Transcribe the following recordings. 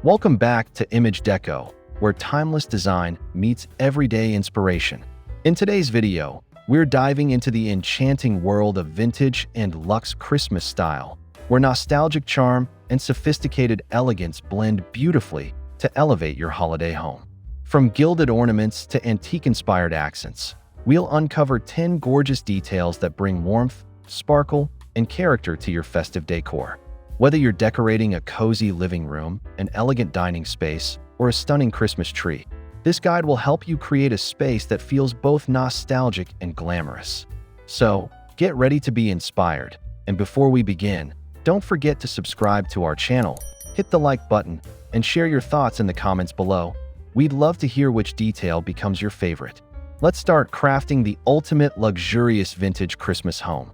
Welcome back to Image Deco, where timeless design meets everyday inspiration. In today's video, we're diving into the enchanting world of vintage and luxe Christmas style, where nostalgic charm and sophisticated elegance blend beautifully to elevate your holiday home. From gilded ornaments to antique-inspired accents, we'll uncover 10 gorgeous details that bring warmth, sparkle, and character to your festive decor. Whether you're decorating a cozy living room, an elegant dining space, or a stunning Christmas tree, this guide will help you create a space that feels both nostalgic and glamorous. So, get ready to be inspired. And before we begin, don't forget to subscribe to our channel, hit the like button, and share your thoughts in the comments below. We'd love to hear which detail becomes your favorite. Let's start crafting the ultimate luxurious vintage Christmas home.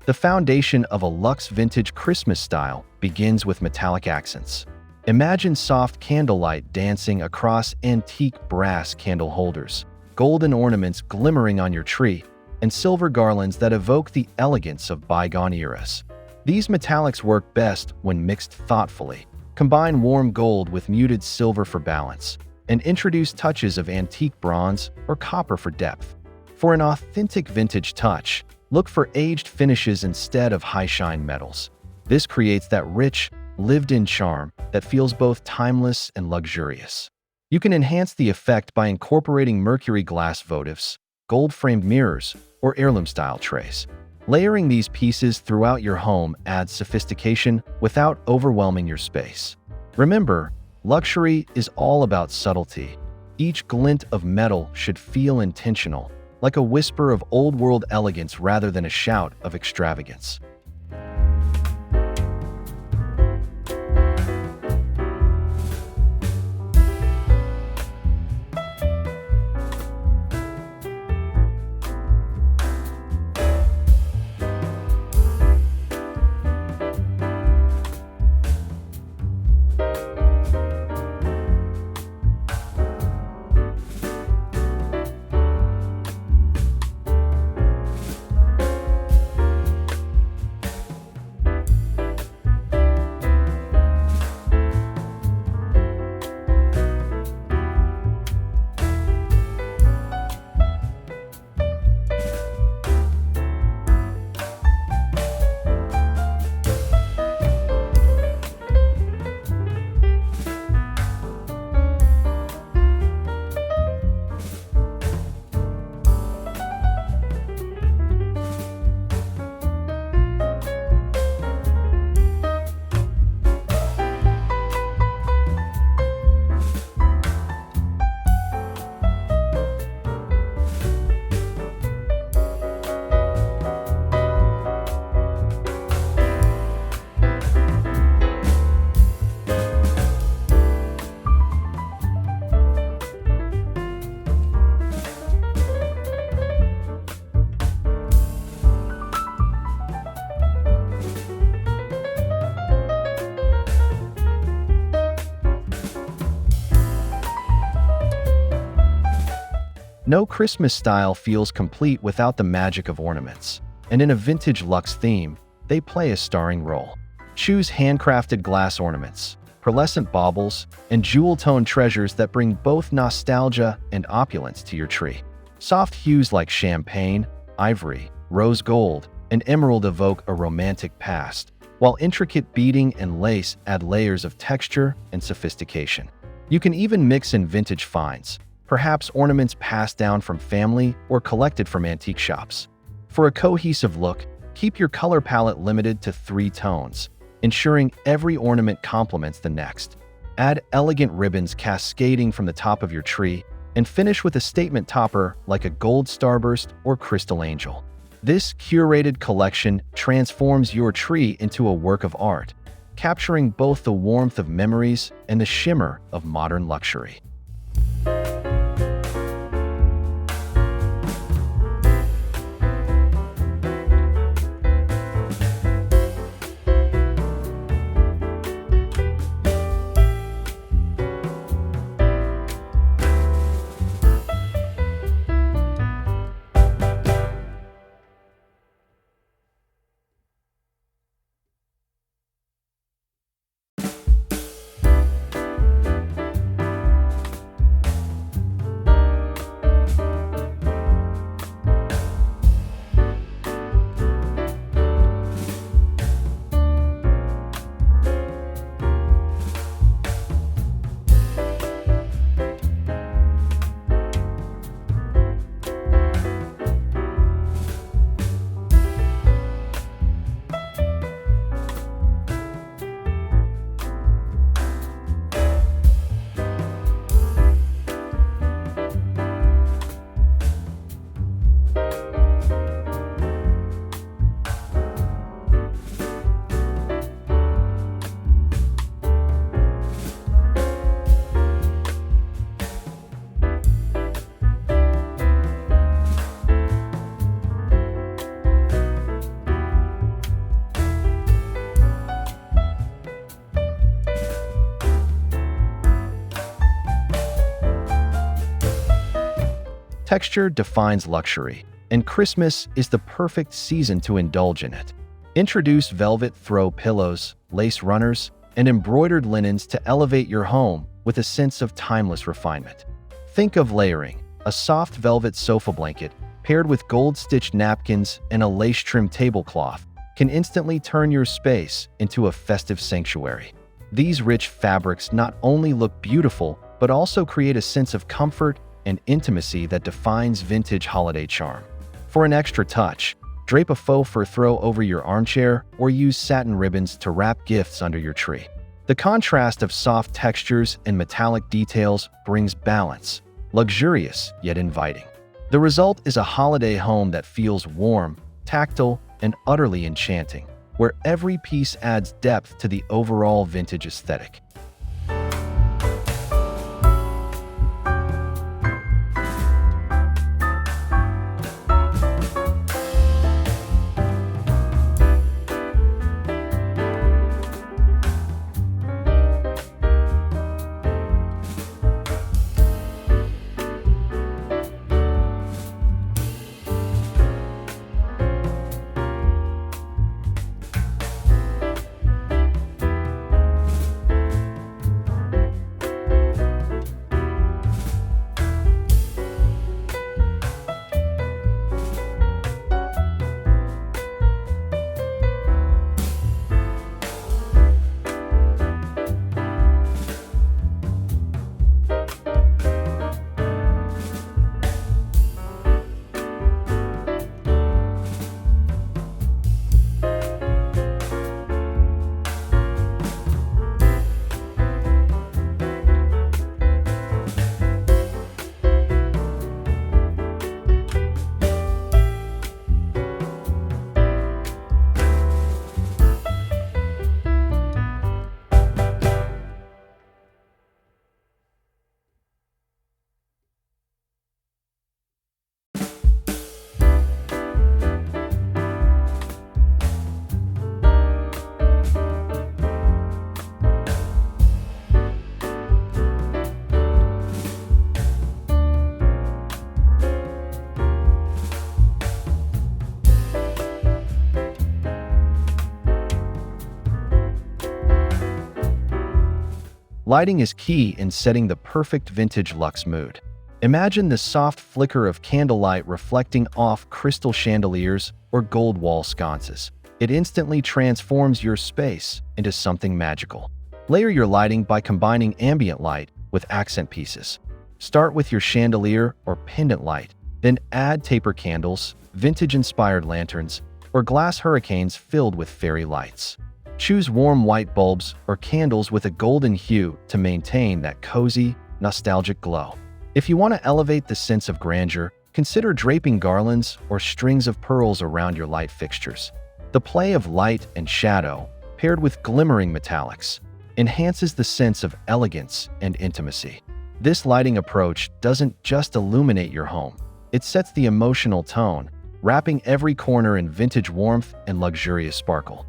The foundation of a luxe vintage Christmas style begins with metallic accents. Imagine soft candlelight dancing across antique brass candle holders, golden ornaments glimmering on your tree, and silver garlands that evoke the elegance of bygone eras. These metallics work best when mixed thoughtfully. Combine warm gold with muted silver for balance, and introduce touches of antique bronze or copper for depth. For an authentic vintage touch, look for aged finishes instead of high-shine metals. This creates that rich, lived-in charm that feels both timeless and luxurious. You can enhance the effect by incorporating mercury glass votives, gold-framed mirrors, or heirloom-style trays. Layering these pieces throughout your home adds sophistication without overwhelming your space. Remember, luxury is all about subtlety. Each glint of metal should feel intentional, like a whisper of old-world elegance rather than a shout of extravagance. No Christmas style feels complete without the magic of ornaments, and in a vintage luxe theme, they play a starring role. Choose handcrafted glass ornaments, pearlescent baubles, and jewel-toned treasures that bring both nostalgia and opulence to your tree. Soft hues like champagne, ivory, rose gold, and emerald evoke a romantic past, while intricate beading and lace add layers of texture and sophistication. You can even mix in vintage finds, perhaps ornaments passed down from family or collected from antique shops. For a cohesive look, keep your color palette limited to 3 tones, ensuring every ornament complements the next. Add elegant ribbons cascading from the top of your tree, and finish with a statement topper like a gold starburst or crystal angel. This curated collection transforms your tree into a work of art, capturing both the warmth of memories and the shimmer of modern luxury. Texture defines luxury, and Christmas is the perfect season to indulge in it. Introduce velvet throw pillows, lace runners, and embroidered linens to elevate your home with a sense of timeless refinement. Think of layering, a soft velvet sofa blanket paired with gold-stitched napkins and a lace-trimmed tablecloth can instantly turn your space into a festive sanctuary. These rich fabrics not only look beautiful, but also create a sense of comfort and intimacy that defines vintage holiday charm. For an extra touch, drape a faux fur throw over your armchair or use satin ribbons to wrap gifts under your tree. The contrast of soft textures and metallic details brings balance, luxurious yet inviting. The result is a holiday home that feels warm, tactile, and utterly enchanting, where every piece adds depth to the overall vintage aesthetic. Lighting is key in setting the perfect vintage luxe mood. Imagine the soft flicker of candlelight reflecting off crystal chandeliers or gold wall sconces. It instantly transforms your space into something magical. Layer your lighting by combining ambient light with accent pieces. Start with your chandelier or pendant light, then add taper candles, vintage-inspired lanterns, or glass hurricanes filled with fairy lights. Choose warm white bulbs or candles with a golden hue to maintain that cozy, nostalgic glow. If you want to elevate the sense of grandeur, consider draping garlands or strings of pearls around your light fixtures. The play of light and shadow, paired with glimmering metallics, enhances the sense of elegance and intimacy. This lighting approach doesn't just illuminate your home, it sets the emotional tone, wrapping every corner in vintage warmth and luxurious sparkle.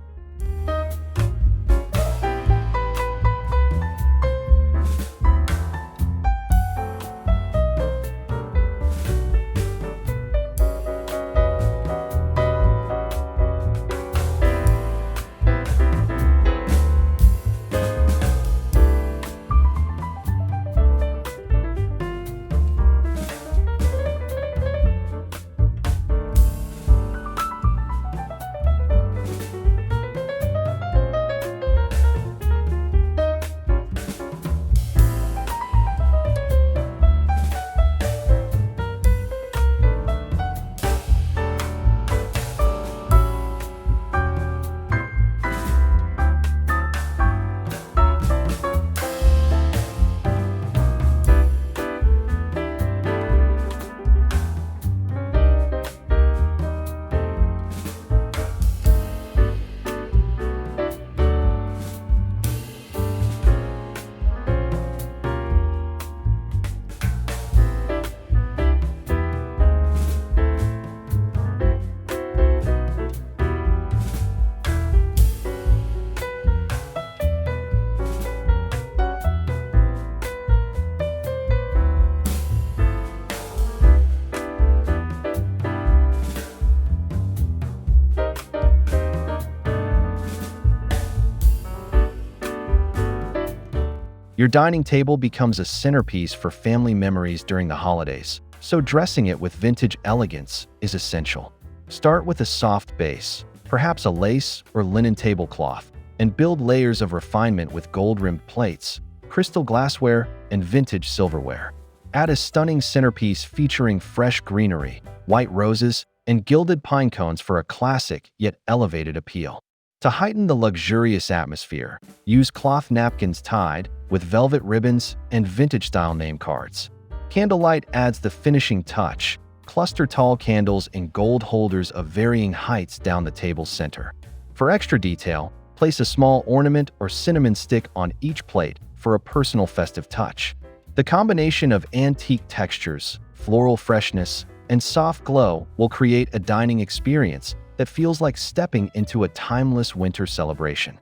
Your dining table becomes a centerpiece for family memories during the holidays, so dressing it with vintage elegance is essential. Start with a soft base, perhaps a lace or linen tablecloth, and build layers of refinement with gold-rimmed plates, crystal glassware, and vintage silverware. Add a stunning centerpiece featuring fresh greenery, white roses, and gilded pine cones for a classic yet elevated appeal. To heighten the luxurious atmosphere, use cloth napkins tied with velvet ribbons and vintage-style name cards. Candlelight adds the finishing touch. Cluster tall candles in gold holders of varying heights down the table's center. For extra detail, place a small ornament or cinnamon stick on each plate for a personal festive touch. The combination of antique textures, floral freshness, and soft glow will create a dining experience that feels like stepping into a timeless winter celebration.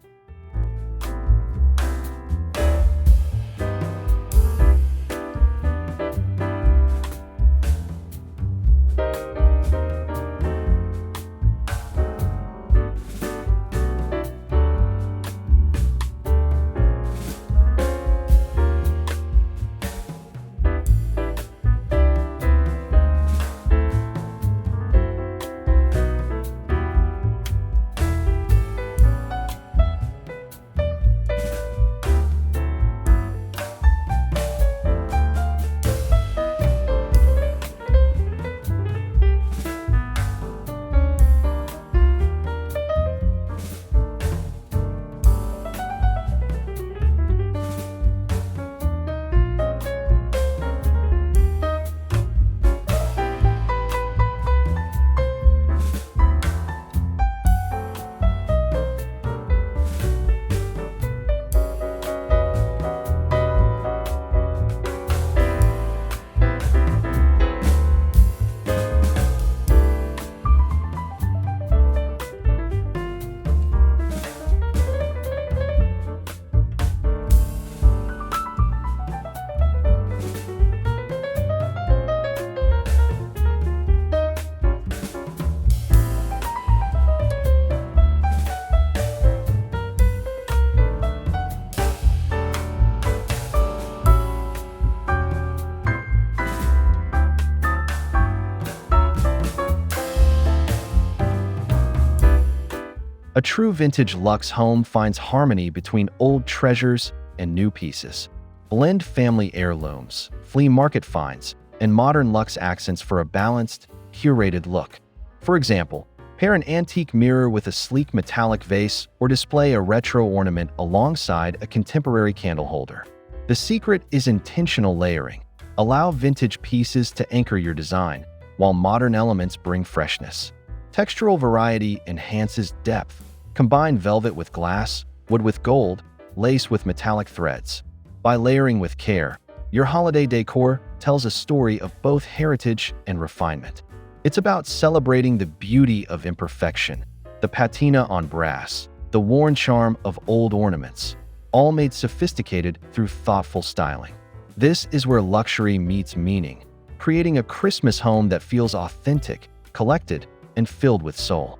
A true vintage luxe home finds harmony between old treasures and new pieces. Blend family heirlooms, flea market finds, and modern luxe accents for a balanced, curated look. For example, pair an antique mirror with a sleek metallic vase or display a retro ornament alongside a contemporary candle holder. The secret is intentional layering. Allow vintage pieces to anchor your design, while modern elements bring freshness. Textural variety enhances depth. Combine velvet with glass, wood with gold, lace with metallic threads. By layering with care, your holiday decor tells a story of both heritage and refinement. It's about celebrating the beauty of imperfection, the patina on brass, the worn charm of old ornaments, all made sophisticated through thoughtful styling. This is where luxury meets meaning, creating a Christmas home that feels authentic, collected, and filled with soul.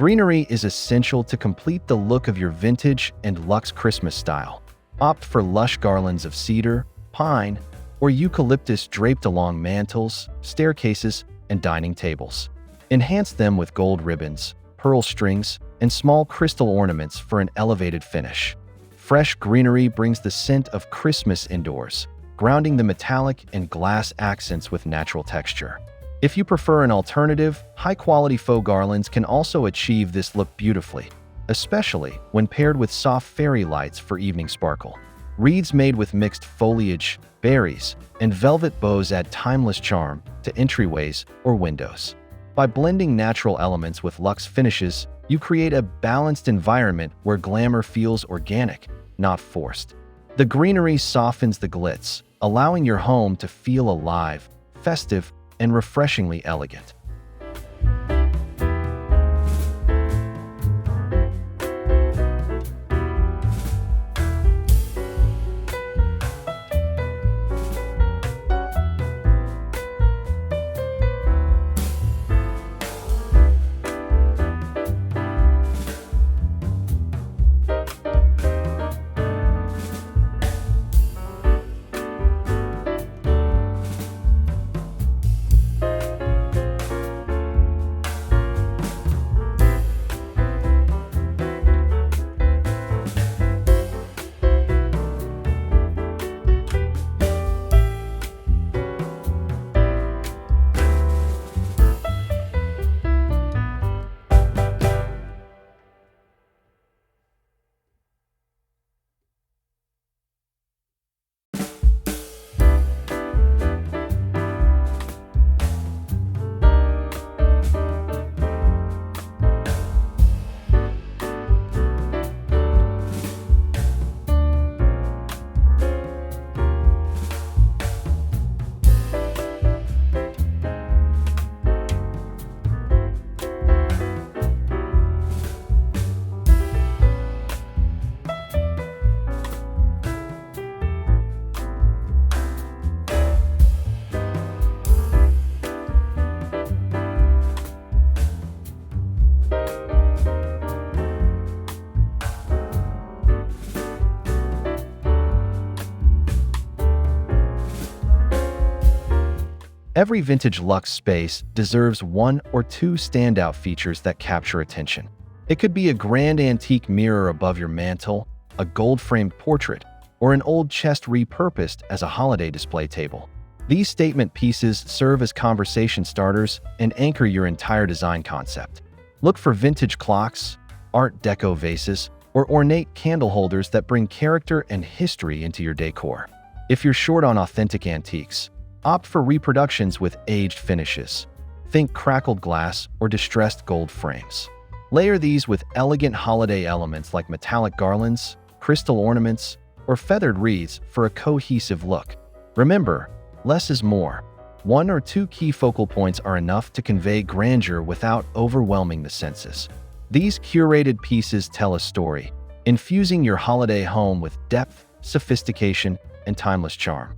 Greenery is essential to complete the look of your vintage and luxe Christmas style. Opt for lush garlands of cedar, pine, or eucalyptus draped along mantels, staircases, and dining tables. Enhance them with gold ribbons, pearl strings, and small crystal ornaments for an elevated finish. Fresh greenery brings the scent of Christmas indoors, grounding the metallic and glass accents with natural texture. If you prefer an alternative, high-quality faux garlands can also achieve this look beautifully, especially when paired with soft fairy lights for evening sparkle. Wreaths made with mixed foliage, berries, and velvet bows add timeless charm to entryways or windows. By blending natural elements with luxe finishes, you create a balanced environment where glamour feels organic, not forced. The greenery softens the glitz, allowing your home to feel alive, festive, and refreshingly elegant. Every vintage luxe space deserves one or two standout features that capture attention. It could be a grand antique mirror above your mantel, a gold-framed portrait, or an old chest repurposed as a holiday display table. These statement pieces serve as conversation starters and anchor your entire design concept. Look for vintage clocks, Art Deco vases, or ornate candle holders that bring character and history into your decor. If you're short on authentic antiques, opt for reproductions with aged finishes. Think crackled glass or distressed gold frames. Layer these with elegant holiday elements like metallic garlands, crystal ornaments, or feathered wreaths for a cohesive look. Remember, less is more. One or two key focal points are enough to convey grandeur without overwhelming the senses. These curated pieces tell a story, infusing your holiday home with depth, sophistication, and timeless charm.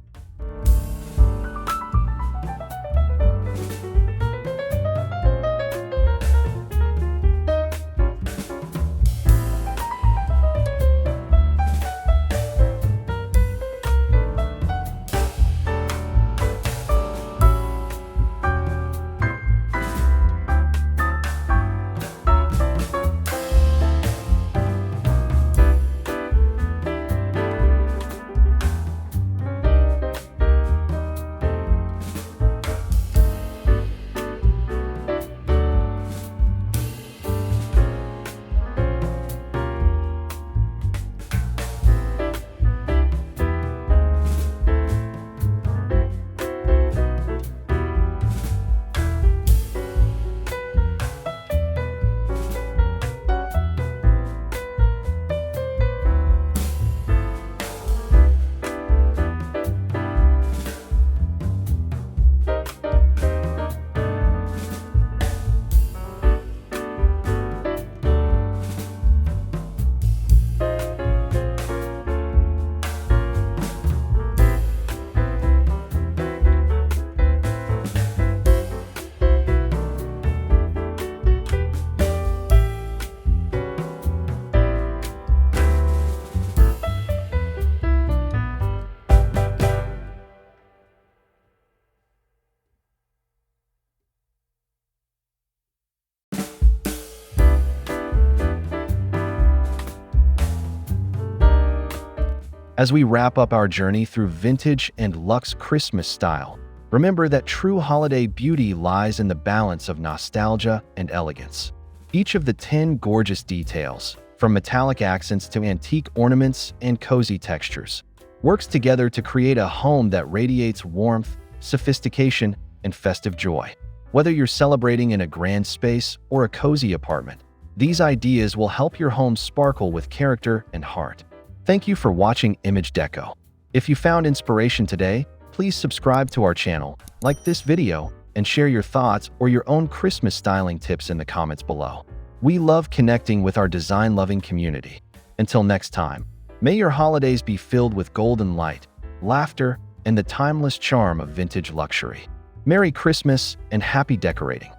As we wrap up our journey through vintage and luxe Christmas style, remember that true holiday beauty lies in the balance of nostalgia and elegance. Each of the 10 gorgeous details, from metallic accents to antique ornaments and cozy textures, works together to create a home that radiates warmth, sophistication, and festive joy. Whether you're celebrating in a grand space or a cozy apartment, these ideas will help your home sparkle with character and heart. Thank you for watching Image Deco. If you found inspiration today, please subscribe to our channel, like this video, and share your thoughts or your own Christmas styling tips in the comments below. We love connecting with our design-loving community. Until next time, may your holidays be filled with golden light, laughter, and the timeless charm of vintage luxury. Merry Christmas and happy decorating!